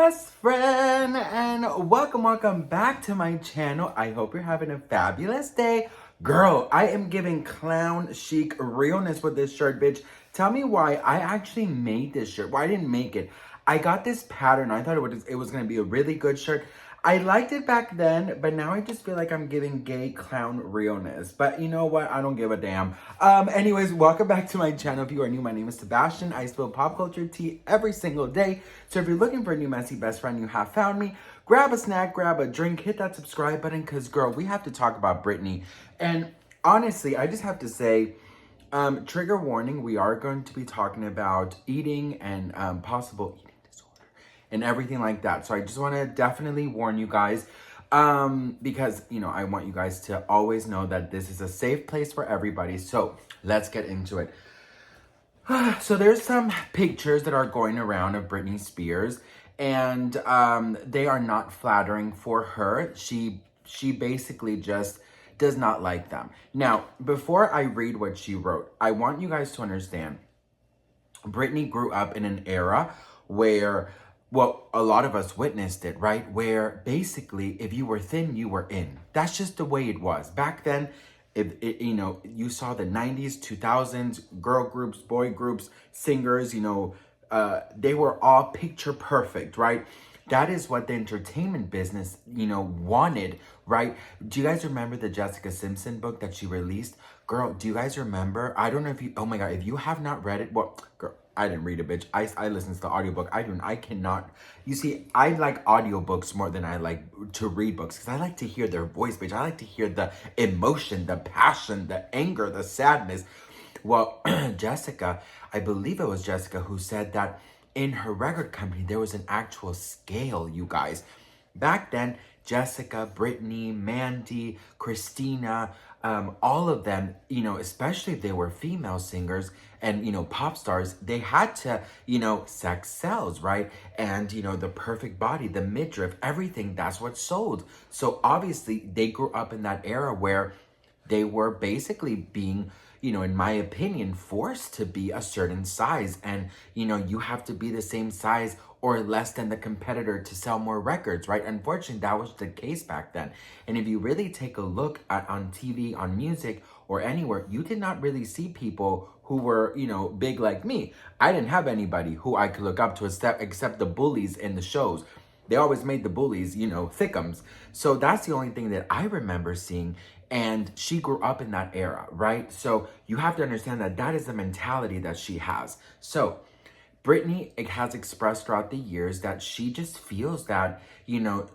best friend, and welcome back to my channel. I hope you're having a fabulous day. Girl, I am giving clown chic realness with this shirt, bitch. Tell me why I actually made this shirt. Why I didn't make it. I got this pattern. I thought it was going to be a really good shirt. I liked it back then, but now I just feel like I'm giving gay clown realness. But you know what? I don't give a damn. Anyways, welcome back to my channel. If you are new, my name is Sebastian. I spill pop culture tea every single day. So if you're looking for a new messy best friend, you have found me. Grab a snack, grab a drink, hit that subscribe button, because girl, we have to talk about Britney. And honestly, I just have to say, trigger warning, we are going to be talking about eating and possible eating and everything like that. So I just want to definitely warn you guys, because, you know, I want you guys to always know that this is a safe place for everybody. So let's get into it. So there's some pictures that are going around of Britney Spears, and they are not flattering for her. She basically just does not like them. Now, before I read what she wrote, I want you guys to understand, Britney grew up in an era where, well, a lot of us witnessed it, right? Where basically, if you were thin, you were in. That's just the way it was. Back then, you saw the 90s, 2000s, girl groups, boy groups, singers, they were all picture perfect, right? That is what the entertainment business, wanted, right? Do you guys remember the Jessica Simpson book that she released? Girl, do you guys remember? I don't know if you, oh my God, if you have not read it, well, girl, I didn't read it, bitch. I listened to the audiobook. I cannot. You see, I like audiobooks more than I like to read books, because I like to hear their voice, bitch. I like to hear the emotion, the passion, the anger, the sadness. Well, Jessica, I believe it was Jessica who said that in her record company, there was an actual scale, you guys. Back then, Jessica, Britney, Mandy, Christina, all of them, especially if they were female singers and, pop stars, they had to, sex sells, right? And, the perfect body, the midriff, everything, that's what sold. So obviously they grew up in that era where they were basically being, in my opinion, forced to be a certain size. And, you have to be the same size or less than the competitor to sell more records, right? Unfortunately, that was the case back then. And if you really take a look at on TV, on music, or anywhere, you did not really see people who were, big like me. I didn't have anybody who I could look up to except the bullies in the shows. They always made the bullies, thickums. So that's the only thing that I remember seeing. And she grew up in that era, right? So you have to understand that that is the mentality that she has. So Britney has expressed throughout the years that she just feels that,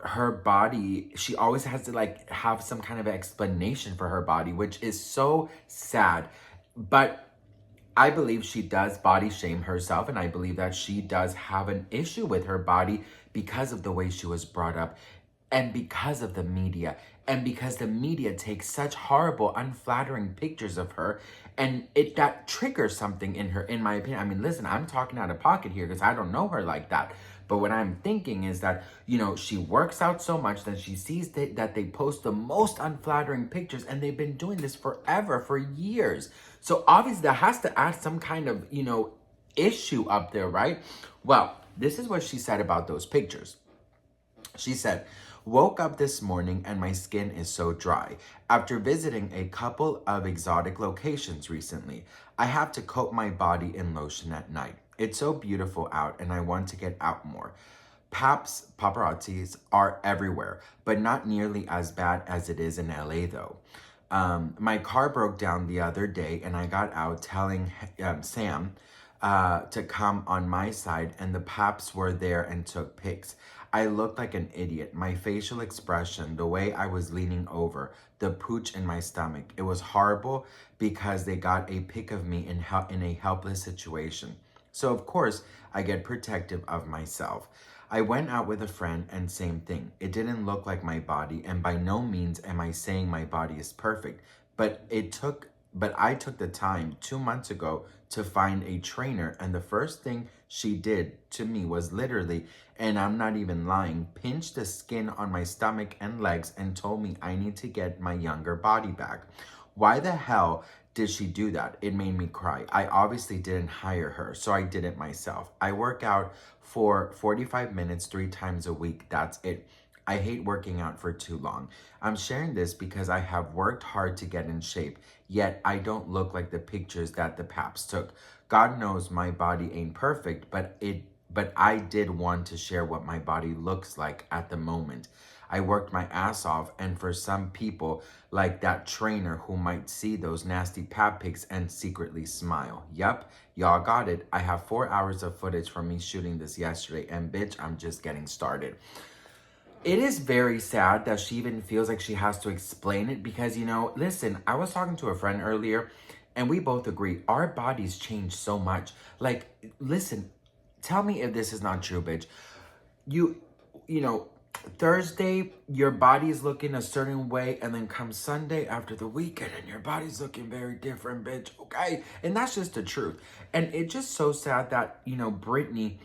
her body, she always has to have some kind of explanation for her body, which is so sad. But I believe she does body shame herself, and I believe that she does have an issue with her body because of the way she was brought up, and because of the media, and because the media takes such horrible, unflattering pictures of her, and that triggers something in her, in my opinion. I mean, listen, I'm talking out of pocket here because I don't know her like that. But what I'm thinking is that, she works out so much that she sees that they post the most unflattering pictures, and they've been doing this forever, for years. So obviously that has to add some kind of, issue up there, right? Well, this is what she said about those pictures. She said, "Woke up this morning and my skin is so dry. After visiting a couple of exotic locations recently, I have to coat my body in lotion at night. It's so beautiful out and I want to get out more. Paparazzis are everywhere, but not nearly as bad as it is in LA though. My car broke down the other day and I got out telling Sam to come on my side, and the paps were there and took pics. I looked like an idiot. My facial expression, the way I was leaning over, the pooch in my stomach. It was horrible because they got a pic of me in a helpless situation. So of course, I get protective of myself. I went out with a friend and same thing. It didn't look like my body, and by no means am I saying my body is perfect, but I took the time 2 months ago to find a trainer, and the first thing she did to me was literally, and I'm not even lying, pinch the skin on my stomach and legs and told me I need to get my younger body back. Why the hell did she do that? It made me cry. I obviously didn't hire her, so I did it myself. I work out for 45 minutes 3 times a week. That's it. I hate working out for too long. I'm sharing this because I have worked hard to get in shape, yet I don't look like the pictures that the paps took. God knows my body ain't perfect, but I did want to share what my body looks like at the moment. I worked my ass off, and for some people, like that trainer who might see those nasty pap pics and secretly smile. Yep, y'all got it. I have 4 hours of footage from me shooting this yesterday, and bitch, I'm just getting started. It is very sad that she even feels like she has to explain it because, listen, I was talking to a friend earlier and we both agree our bodies change so much. Like, listen, tell me if this is not true, bitch. You, you know, Thursday, your body's looking a certain way, and then come Sunday after the weekend, and your body's looking very different, bitch. Okay? And that's just the truth. And it's just so sad that, Britney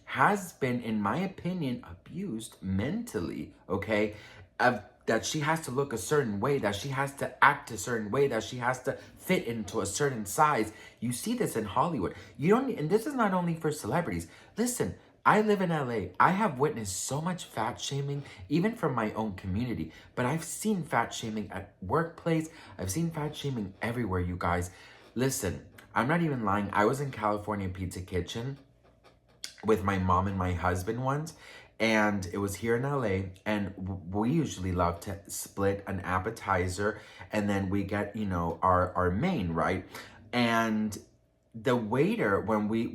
has been, in my opinion, abused mentally, okay? That she has to look a certain way, that she has to act a certain way, that she has to fit into a certain size. You see this in Hollywood. And this is not only for celebrities. Listen, I live in LA. I have witnessed so much fat shaming, even from my own community. But I've seen fat shaming at workplace. I've seen fat shaming everywhere, you guys. Listen, I'm not even lying. I was in California Pizza Kitchen with my mom and my husband once, and it was here in LA, and we usually love to split an appetizer, and then we get, our main, right? And the waiter, when we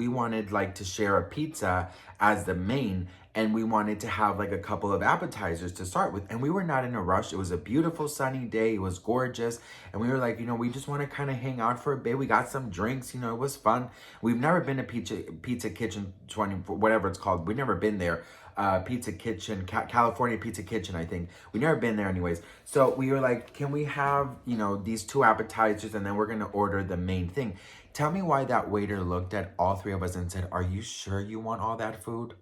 wanted like to share a pizza as the main, and we wanted to have like a couple of appetizers to start with, and we were not in a rush. It was a beautiful sunny day, it was gorgeous, and we were like, we just want to kind of hang out for a bit. We got some drinks, it was fun. We've never been to Pizza Kitchen 24, whatever it's called. We've never been there. Pizza Kitchen, California Pizza Kitchen, I think. We never been there anyways. So we were like, can we have, these 2 appetizers, and then we're gonna order the main thing. Tell me why that waiter looked at all 3 of us and said, are you sure you want all that food?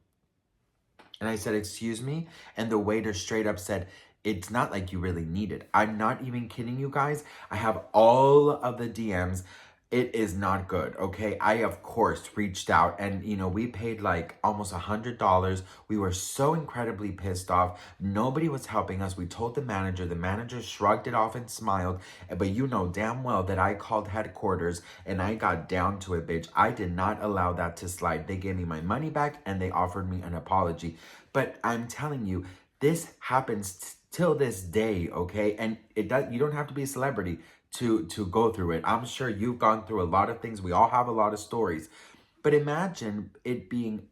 And I said, excuse me? And the waiter straight up said, it's not like you really need it. I'm not even kidding you guys. I have all of the DMs. It is not good, okay? I, of course, reached out and, we paid like almost $100. We were so incredibly pissed off. Nobody was helping us. We told the manager shrugged it off and smiled. But you know damn well that I called headquarters and I got down to it, bitch. I did not allow that to slide. They gave me my money back and they offered me an apology. But I'm telling you, this happens till this day, okay? And you don't have to be a celebrity to go through it. I'm sure you've gone through a lot of things. We all have a lot of stories. But imagine it being,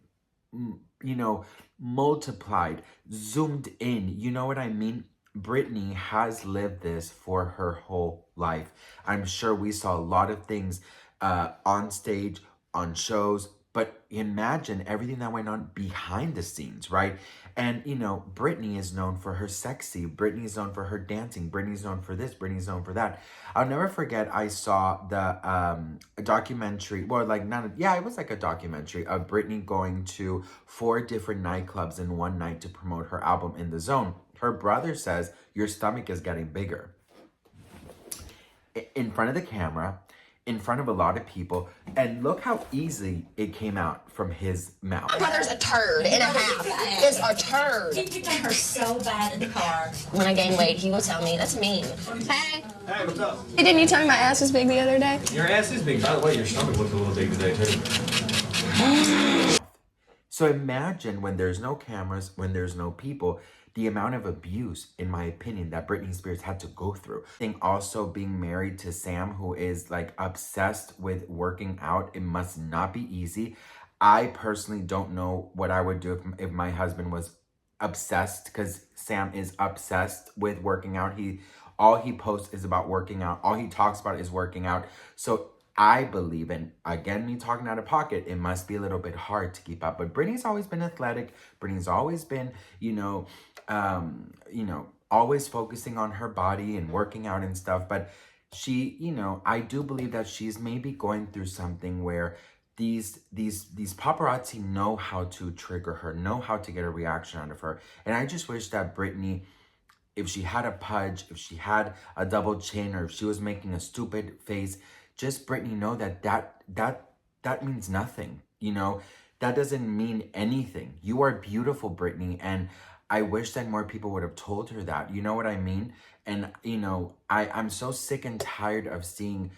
multiplied, zoomed in. You know what I mean? Britney has lived this for her whole life. I'm sure we saw a lot of things on stage, on shows, but imagine everything that went on behind the scenes, right? And, Britney is known for her sexy. Britney is known for her dancing. Britney's known for this. Britney's known for that. I'll never forget, I saw the documentary, well, it was like a documentary of Britney going to 4 different nightclubs in one night to promote her album In the Zone. Her brother says, your stomach is getting bigger. In front of the camera, in front of a lot of people, and look how easy it came out from his mouth. My brother's a turd and a half. Is a turd. He picked on her so bad in the car. When I gain weight, he will tell me. That's mean. Hey. Hey, what's up? Hey, didn't you tell me my ass was big the other day? Your ass is big. By the way, your stomach looks a little big today, too. So imagine when there's no cameras, when there's no people, the amount of abuse, in my opinion, that Britney Spears had to go through. I think also being married to Sam, who is like obsessed with working out, it must not be easy. I personally don't know what I would do if my husband was obsessed, because Sam is obsessed with working out. All he posts is about working out. All he talks about is working out. So I believe in, again, me talking out of pocket, it must be a little bit hard to keep up. But Britney's always been athletic. Britney's always been, always focusing on her body and working out and stuff. But she, I do believe that she's maybe going through something where these paparazzi know how to trigger her, know how to get a reaction out of her. And I just wish that Britney if she had a pudge, if she had a double chin, or if she was making a stupid face, just Britney, know that means nothing. You know, that doesn't mean anything. You are beautiful, Britney, and I wish that more people would have told her that. You know what I mean? And you know, I'm so sick and tired of seeing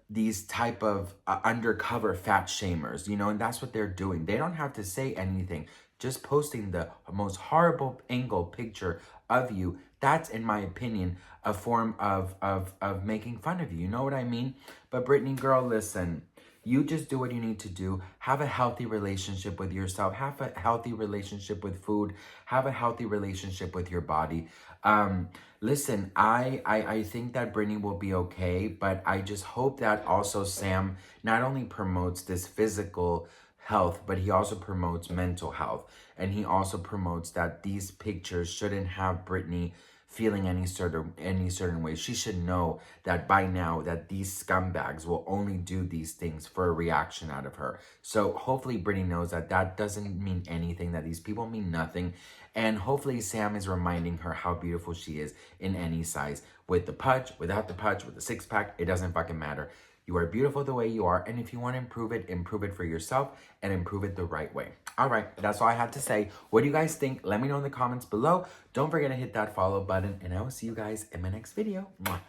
these type of undercover fat shamers, you know, and that's what they're doing. They don't have to say anything, just posting the most horrible angle picture of you. That's, in my opinion, a form of making fun of you. You know what I mean? But Britney, girl, listen. You just do what you need to do. Have a healthy relationship with yourself. Have a healthy relationship with food. Have a healthy relationship with your body. Listen, I think that Britney will be okay, but I just hope that also Sam not only promotes this physical health, but he also promotes mental health. And he also promotes that these pictures shouldn't have Britney feeling any certain way. She should know that by now that these scumbags will only do these things for a reaction out of her. So hopefully Britney knows that that doesn't mean anything, that these people mean nothing. And hopefully Sam is reminding her how beautiful she is in any size. With the pudge, without the pudge, with the six pack, it doesn't fucking matter. You are beautiful the way you are. And if you want to improve it for yourself and improve it the right way. All right, that's all I had to say. What do you guys think? Let me know in the comments below. Don't forget to hit that follow button, and I will see you guys in my next video. Mwah.